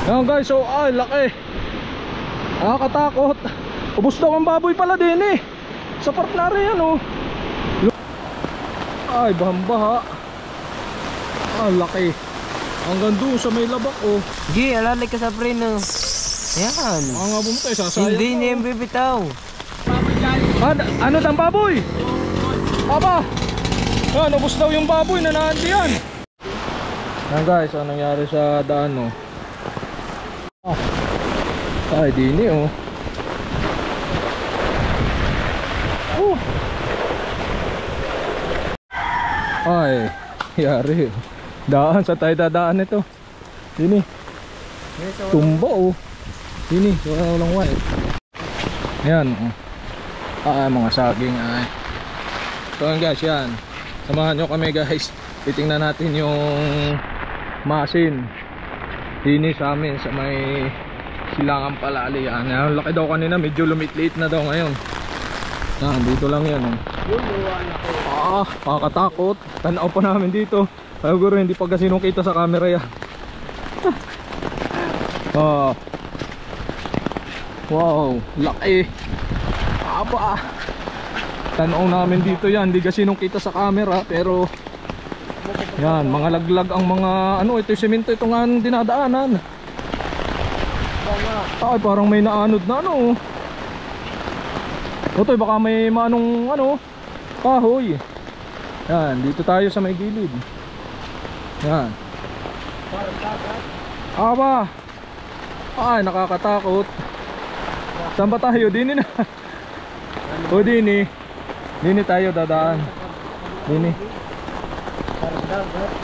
Ayan guys, so ay laki. Nakakatakot. Ubos daw ang baboy pala din eh. Sa part na rin oh. Ay baha-baha. Ah laki. Hanggang doon sa may labak oh. Gi, alalay ka sa preno. Yan. Mga nga bumutay, sasayang. Hindi niya yung bibitaw. Ano tang baboy? Aba. Yan, ubos daw yung baboy na naandiyan. Yan guys, anong nangyari sa daan oh. Ay dini oh. Ay, yari. Daan sa tayo dadaan ito. Dini. Tumba oh. Dini, walang white. Yan oh. Mga saging ay. So guys, yan. Samahan nyo kami guys. Titingnan natin yung masin. Dini sa amin sa may Silangang Palali. Yan, laki daw kanina, medyo lumit-lit na daw ngayon. Yan, dito lang yan oh. Makakatakot. Tanaw pa namin dito. Siguro hindi pa kasi nung kita sa camera yan. Wow, laki. Aba. Tanaw namin dito yan. Hindi kasi nung kita sa camera. Pero yan, mga laglag ang mga ano, ito yung semento, ito nga dinadaanan. Ay, parang may naanod na ano. Ito baka may manong ano, kahoy. Yan, dito tayo sa may gilid. Yan. Aba. Ay, nakakatakot. Saan ba tayo? Dini na. O dini. Dini tayo dadaan. Dini.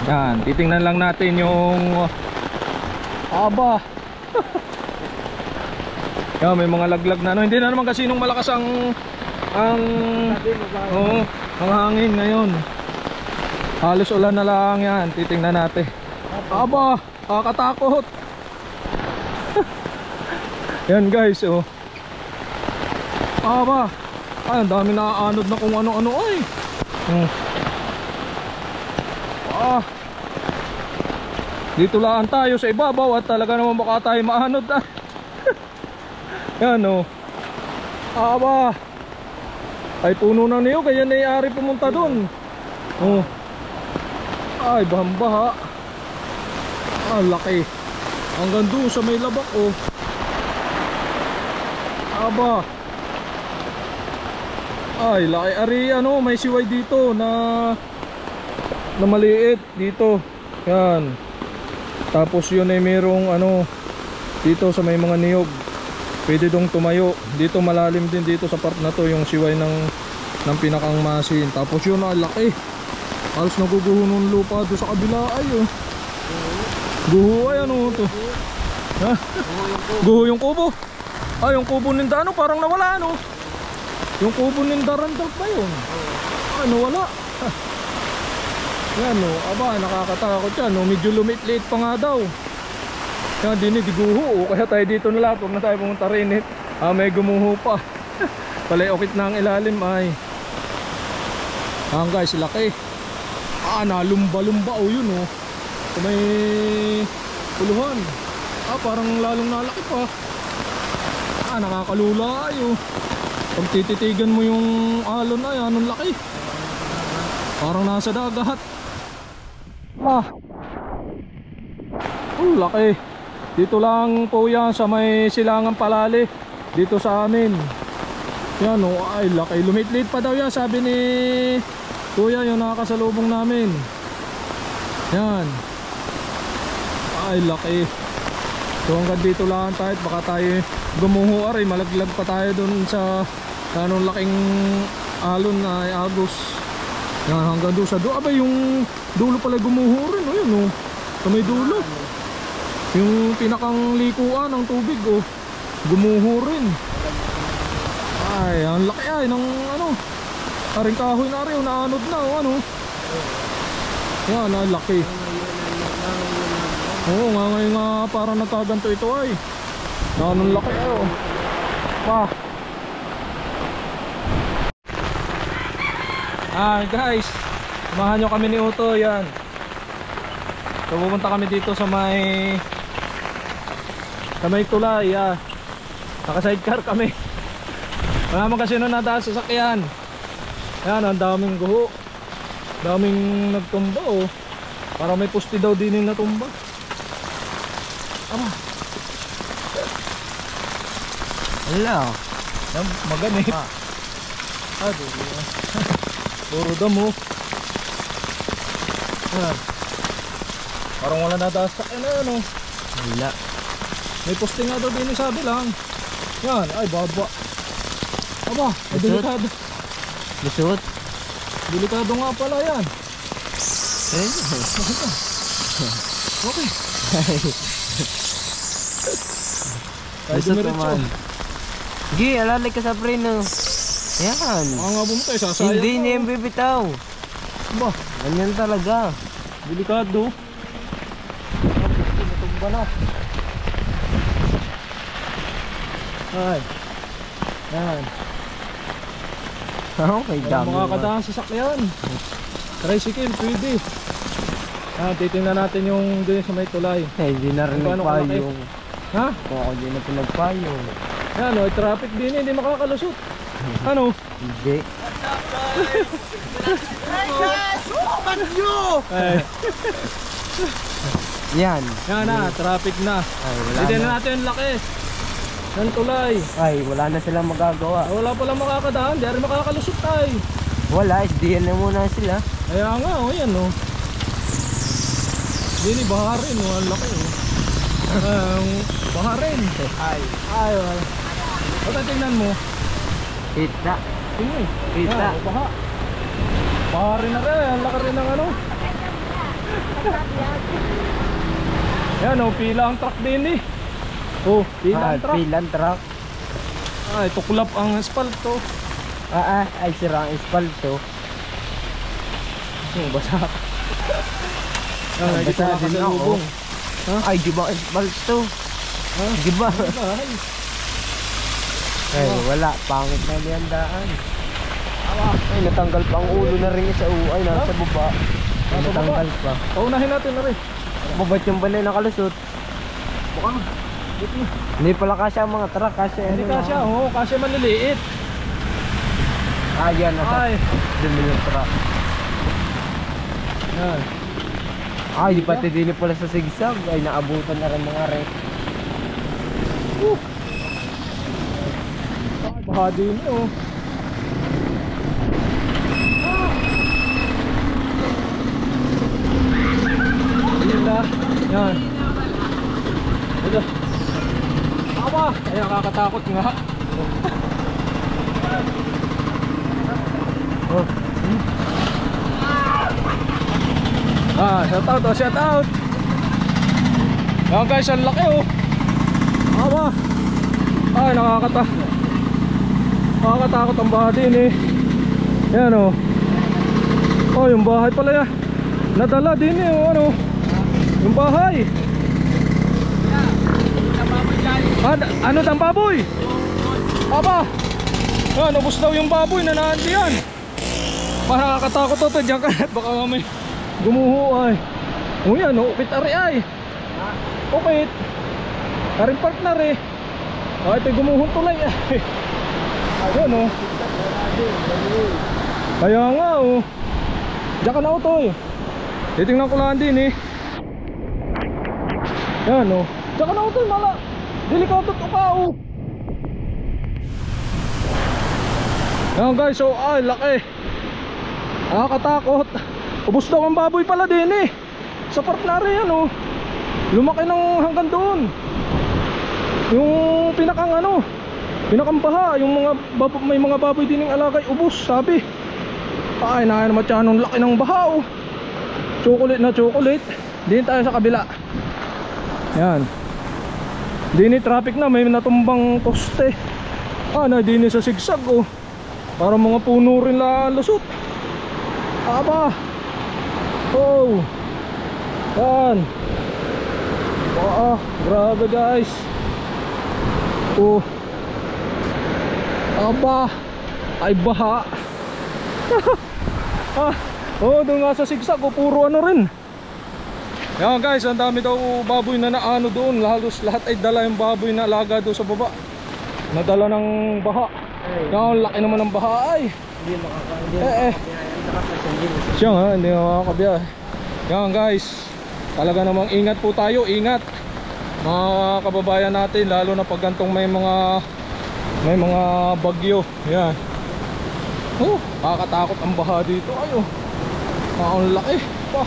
Yan, titingnan lang natin yung aba. Yan, may mga laglag na ano. Hindi na naman kasi nung malakas ang hangin ngayon. Halos ulan na lang yan. Titingnan natin. Aba, kakatakot. Yan guys oh. Aba. Ay, ang dami naaanod na kung ano-ano ay. Dito lang tayo sa ibabaw at talaga naman baka tayo maanod ah. Yan oh. Aba. Ay puno na niyo kaya naiari pumunta doon. Oh. Ay baha-baha. Ah laki. Hanggang doon sa may labak oh. Aba. Ay laki ari ano, may siway dito na maliit dito. Yan. Tapos yun ay merong ano dito sa may mga niyog. Pwede dong tumayo. Dito malalim din dito sa part na to yung siway ng pinakang masin. Tapos yun ay laki. Halos naguguho ng lupa doon sa kabila ay oh. Guho ay ano to? Ha? Guho yung kubo. Ay yung kubo ninda ano parang nawala ano. Yung kubo ninda randal pa yun. Ano wala. Yan oh. Aba nakakatakot yan oh. Medyo lumit-lit pa nga daw. Yan din guho oh. Kaya tayo dito na lang. Huwag na tayo pumunta rin eh. May gumuho pa. Palayokit na ang ilalim ay. Guys laki. Nalumba-lumba oh yun oh. May puluhan. Parang lalong nalaki pa. Nakakalula ay oh. Pag tititigan mo yung alon ay anong laki. Parang nasa dagat. Laki. Dito lang po yan sa may Silangang Palali. Dito sa amin. Yan oh, ay laki. Lumit-lit pa daw yan sabi ni Kuya yung nakakasalubong namin. Yan. Ay laki. So hanggang dito lang tayo. Baka tayo gumuho aray. Malaglag pa tayo dun sa anong laking alon na ay agos. Yan hanggang doon sa doon. Aba yung dulo pala gumuho rin oh, yun oh. Sa may dulo. Yung pinakang likuan ng tubig oh. Gumuho rin. Ay ang laki ay ng ano. Aring kahoy na rin. Naanod na oh ano. Yan ang laki. Oo nga ngayon nga parang nagkaganto ito ay. Anong laki ay oh. Guys, samahan nyo kami ni Uto. Yan. So pupunta kami dito sa may Sa may tulay, naka-sidecar kami. Wala naman kasi nung nataas sa sakyan. Yan, ang daming guho. Daming nagtumba oh. Parang may pusti daw din yung natumba. Aba. Wala. Yan, maganit. Puro damo. Yan. Parang wala nataas sa sakyan na ano. Wala. May pusti nga daw din sabi lang. Yan, ay baba. Aba, ay Lusot. delikado. Lusot. Delikado nga pala yan. Eh, Okay. Ay, lusot dumiretso. naman. Sige, alalay ka sa preno. Yan. Baka nga bumutay, sasayang Hindi ka, niya oh. yung bibitaw. Ba, Ganyan talaga. delikado. Natumba na. Ay. Yan. Okay, Walang dami. makakadaan sa sakyan. Tricycle, pwede. Titingnan natin yung doon sa may tulay. Eh, hindi na rin Paano kalaki? nagpayong. Ha? Kung ako hindi na pinagpayong. Yan o, traffic din, hindi makakalusot. Ano? Hindi. Ay, Yan. yan na, traffic na. Ay, wala Hindi na. na natin yung laki ng tulay. Ay, wala na silang magagawa. Wala palang makakadaan, di rin makakalusot tayo. Wala, SDN na muna sila. Kaya nga, o yan o. Hindi baharin o, ang laki o. Baharin. Ay, wala. Ba't tingnan mo? Kita. Tingnan. Kita. Yan, o, baha. Baharin na rin, ang laki rin ng ano. Yan o, pila ang truck din eh. Oh, pila ang truck. Pilan truck. Ay, tuklap ang asfalto. Ay, sira ang espalto. Yung basa. Yan, Ay, dito basa na din kasi ako. lubong. Ay, di ba espalto? Ha? Di ba? Ay, Ay, wala. Pangit na liandaan. Ay, natanggal pa ang ulo na rin sa ulo. Ay, nasa baba. Ay, Nasa natanggal pa. paunahin natin na rin. Babat yung balay nakalusot. Bukang. Dito na. Hindi pala kasya ang mga truck. Kasya Hindi ano kasya, na. oo, kasya maliliit. Yan, nasa Ay, dumi yung truck. yan. Ay, di pati din pala sa sigsag. Ay, naabutan na rin mga rek. Baha din oh. Gila. Yan. Ito. Aba, ay nakakatakot nga. Oh. Shout out, oh, shout out. Yan guys, ang laki oh. Aba. Ay, nakakatakot ang baha din eh. Yan oh. Oh, yung bahay pala yan. Nadala din eh, oh, ano. Yung bahay. Ano ang baboy? Aba. Yan, ubos daw yung baboy na naandiyan. Parang nakakatakot to, dyan ka. Baka mamay gumuho ay. Oh yan, oh, upit ari ay. Upit. Karing partner eh. Oh, ito gumuhong tulay eh. Ayun oh. Kaya nga oh. Diyan ka na utoy. Titingnan ko lang din eh. Yan oh. Diyan ka na utoy, mala. Delikado to pa oh. Yan guys, so ay laki. Nakakatakot. Ubos daw ang baboy pala din eh. Sa partner yan oh. Lumaki ng hanggang doon. Yung pinakang ano, pinakang baha, yung mga may mga baboy din ng alagay, ubos, sabi. Ay, naman tiyan, laki ng baha oh. Chocolate na chocolate. Din tayo sa kabila. Yan. Dini traffic na, may natumbang poste. Na dini sa sigsag oh. Para mga puno rin la lusot. Aba. Oh. Yan. Grabe guys. Oh. Aba. Ay baha. Oh, doon nga sa sigsag oh, puro ano rin. Yan guys, ang dami daw baboy na naano doon. Halos lahat ay dala yung baboy na alaga doon sa baba. Nadala ng baha. Yan, laki naman ng baha ay. Hindi makakabiyahe. Siya nga, hindi makakabiyahe. Yan guys, talaga namang ingat po tayo, ingat mga kababayan natin, lalo na pag gantong may mga bagyo. Yan. Oh, nakakatakot ang baha dito. Ayo. Ang laki pa.